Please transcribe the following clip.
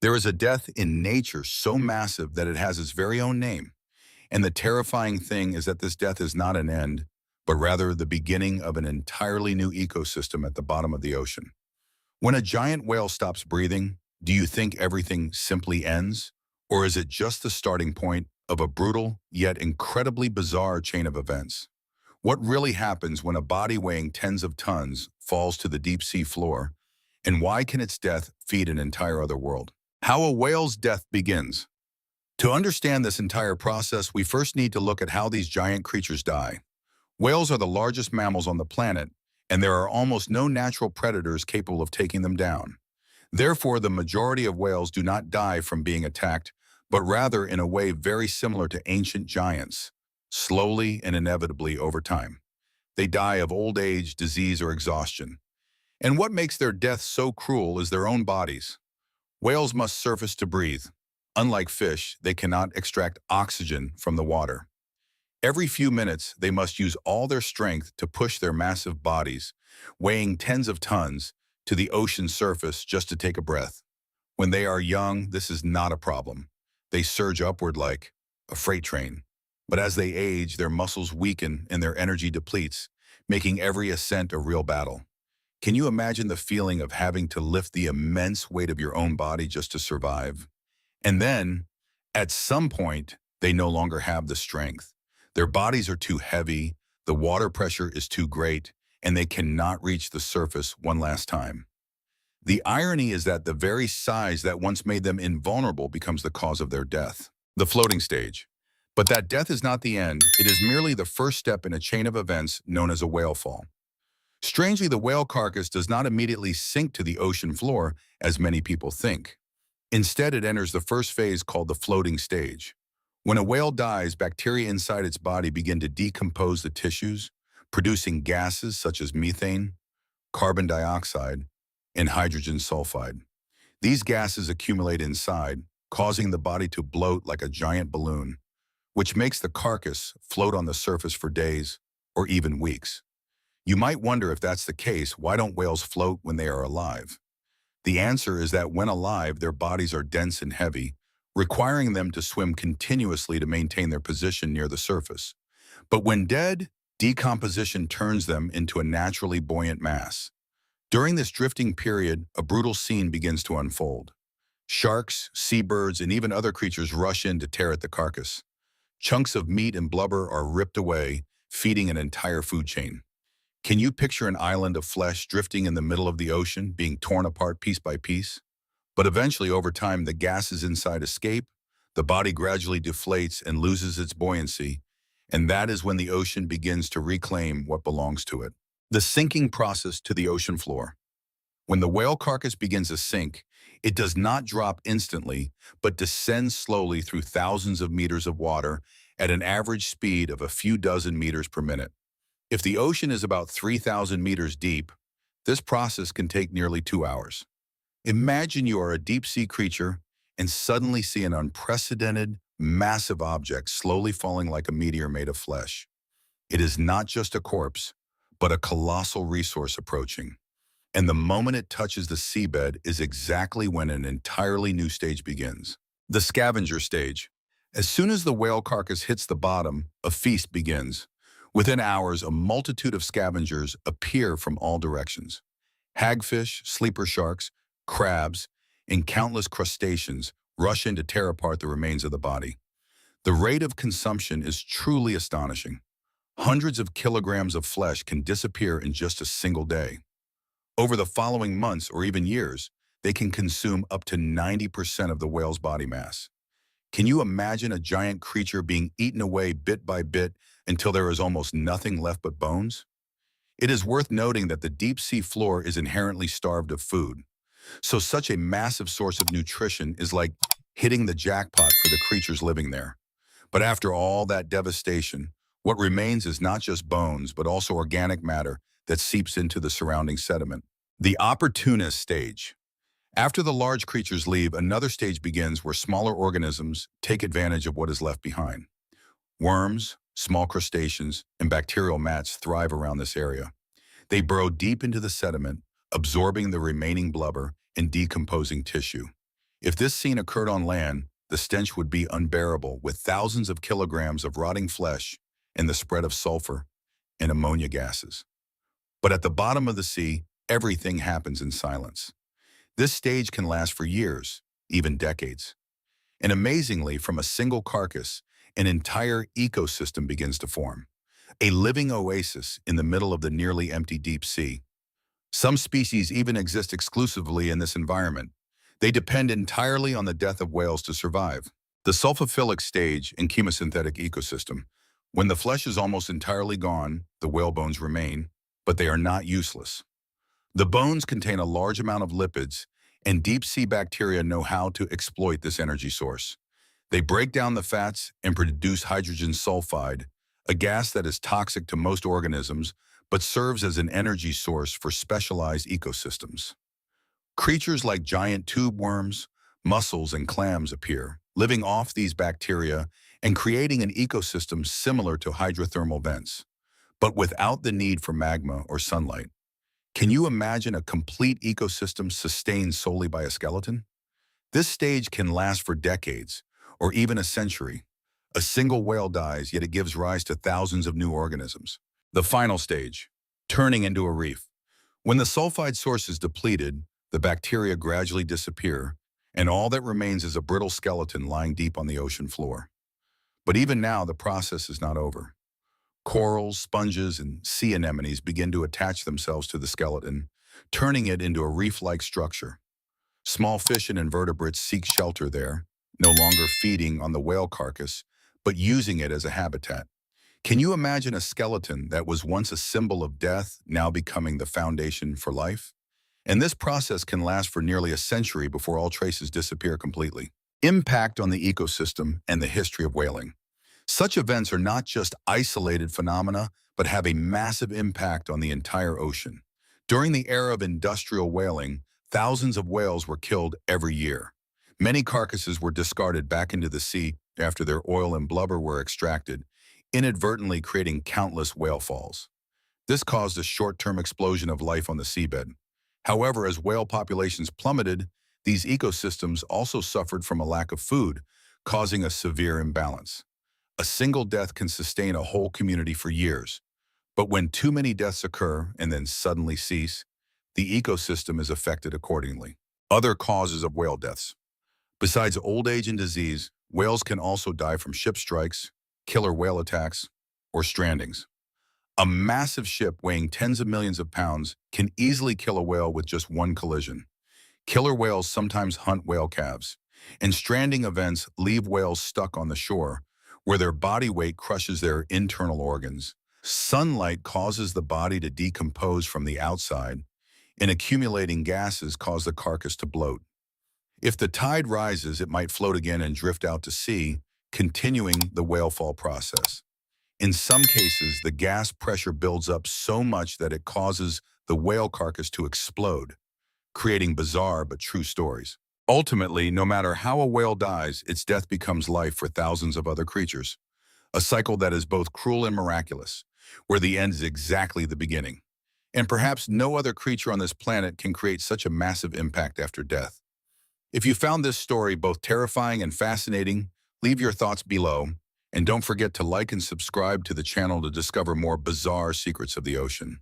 There is a death in nature so massive that it has its very own name. And the terrifying thing is that this death is not an end, but rather the beginning of an entirely new ecosystem at the bottom of the ocean. When a giant whale stops breathing, do you think everything simply ends? Or is it just the starting point of a brutal yet incredibly bizarre chain of events? What really happens when a body weighing tens of tons falls to the deep sea floor? And why can its death feed an entire other world? How a whale's death begins. To understand this entire process, we first need to look at how these giant creatures die. Whales are the largest mammals on the planet, and there are almost no natural predators capable of taking them down. Therefore, the majority of whales do not die from being attacked, but rather in a way very similar to ancient giants, slowly and inevitably over time. They die of old age, disease, or exhaustion. And what makes their death so cruel is their own bodies. Whales must surface to breathe. Unlike fish, they cannot extract oxygen from the water. Every few minutes, they must use all their strength to push their massive bodies, weighing tens of tons, to the ocean surface just to take a breath. When they are young, this is not a problem. They surge upward like a freight train. But as they age, their muscles weaken and their energy depletes, making every ascent a real battle. Can you imagine the feeling of having to lift the immense weight of your own body just to survive? And then, at some point, they no longer have the strength. Their bodies are too heavy, the water pressure is too great, and they cannot reach the surface one last time. The irony is that the very size that once made them invulnerable becomes the cause of their death. The floating stage. But that death is not the end. It is merely the first step in a chain of events known as a whale fall. Strangely, the whale carcass does not immediately sink to the ocean floor, as many people think. Instead, it enters the first phase called the floating stage. When a whale dies, bacteria inside its body begin to decompose the tissues, producing gases such as methane, carbon dioxide, and hydrogen sulfide. These gases accumulate inside, causing the body to bloat like a giant balloon, which makes the carcass float on the surface for days or even weeks. You might wonder, if that's the case, why don't whales float when they are alive? The answer is that when alive, their bodies are dense and heavy, requiring them to swim continuously to maintain their position near the surface. But when dead, decomposition turns them into a naturally buoyant mass. During this drifting period, a brutal scene begins to unfold. Sharks, seabirds, and even other creatures rush in to tear at the carcass. Chunks of meat and blubber are ripped away, feeding an entire food chain. Can you picture an island of flesh drifting in the middle of the ocean, being torn apart piece by piece? But eventually, over time, the gases inside escape, the body gradually deflates and loses its buoyancy, and that is when the ocean begins to reclaim what belongs to it. The sinking process to the ocean floor. When the whale carcass begins to sink, it does not drop instantly, but descends slowly through thousands of meters of water at an average speed of a few dozen meters per minute. If the ocean is about 3,000 meters deep, this process can take nearly 2 hours. Imagine you are a deep-sea creature and suddenly see an unprecedented, massive object slowly falling like a meteor made of flesh. It is not just a corpse, but a colossal resource approaching. And the moment it touches the seabed is exactly when an entirely new stage begins. The scavenger stage. As soon as the whale carcass hits the bottom, a feast begins. Within hours, a multitude of scavengers appear from all directions. Hagfish, sleeper sharks, crabs, and countless crustaceans rush in to tear apart the remains of the body. The rate of consumption is truly astonishing. Hundreds of kilograms of flesh can disappear in just a single day. Over the following months or even years, they can consume up to 90% of the whale's body mass. Can you imagine a giant creature being eaten away bit by bit until there is almost nothing left but bones? It is worth noting that the deep sea floor is inherently starved of food, so such a massive source of nutrition is like hitting the jackpot for the creatures living there. But after all that devastation, what remains is not just bones, but also organic matter that seeps into the surrounding sediment. The opportunist stage. After the large creatures leave, another stage begins where smaller organisms take advantage of what is left behind. Worms, small crustaceans, and bacterial mats thrive around this area. They burrow deep into the sediment, absorbing the remaining blubber and decomposing tissue. If this scene occurred on land, the stench would be unbearable, with thousands of kilograms of rotting flesh and the spread of sulfur and ammonia gases. But at the bottom of the sea, everything happens in silence. This stage can last for years, even decades. And amazingly, from a single carcass, an entire ecosystem begins to form. A living oasis in the middle of the nearly empty deep sea. Some species even exist exclusively in this environment. They depend entirely on the death of whales to survive. The sulfophilic stage in chemosynthetic ecosystem. When the flesh is almost entirely gone, the whale bones remain, but they are not useless. The bones contain a large amount of lipids, and deep-sea bacteria know how to exploit this energy source. They break down the fats and produce hydrogen sulfide, a gas that is toxic to most organisms, but serves as an energy source for specialized ecosystems. Creatures like giant tube worms, mussels, and clams appear, living off these bacteria and creating an ecosystem similar to hydrothermal vents, but without the need for magma or sunlight. Can you imagine a complete ecosystem sustained solely by a skeleton? This stage can last for decades, or even a century. A single whale dies, yet it gives rise to thousands of new organisms. The final stage, turning into a reef. When the sulfide source is depleted, the bacteria gradually disappear, and all that remains is a brittle skeleton lying deep on the ocean floor. But even now, the process is not over. Corals, sponges, and sea anemones begin to attach themselves to the skeleton, turning it into a reef-like structure. Small fish and invertebrates seek shelter there, no longer feeding on the whale carcass, but using it as a habitat. Can you imagine a skeleton that was once a symbol of death now becoming the foundation for life? And this process can last for nearly a century before all traces disappear completely. Impact on the ecosystem and the history of whaling. Such events are not just isolated phenomena, but have a massive impact on the entire ocean. During the era of industrial whaling, thousands of whales were killed every year. Many carcasses were discarded back into the sea after their oil and blubber were extracted, inadvertently creating countless whale falls. This caused a short-term explosion of life on the seabed. However, as whale populations plummeted, these ecosystems also suffered from a lack of food, causing a severe imbalance. A single death can sustain a whole community for years, but when too many deaths occur and then suddenly cease, the ecosystem is affected accordingly. Other causes of whale deaths. Besides old age and disease, whales can also die from ship strikes, killer whale attacks, or strandings. A massive ship weighing tens of millions of pounds can easily kill a whale with just one collision. Killer whales sometimes hunt whale calves, and stranding events leave whales stuck on the shore, where their body weight crushes their internal organs. Sunlight causes the body to decompose from the outside, and accumulating gases cause the carcass to bloat. If the tide rises, it might float again and drift out to sea, continuing the whale fall process. In some cases, the gas pressure builds up so much that it causes the whale carcass to explode, creating bizarre but true stories. Ultimately, no matter how a whale dies, its death becomes life for thousands of other creatures. A cycle that is both cruel and miraculous, where the end is exactly the beginning. And perhaps no other creature on this planet can create such a massive impact after death. If you found this story both terrifying and fascinating, leave your thoughts below, and don't forget to like and subscribe to the channel to discover more bizarre secrets of the ocean.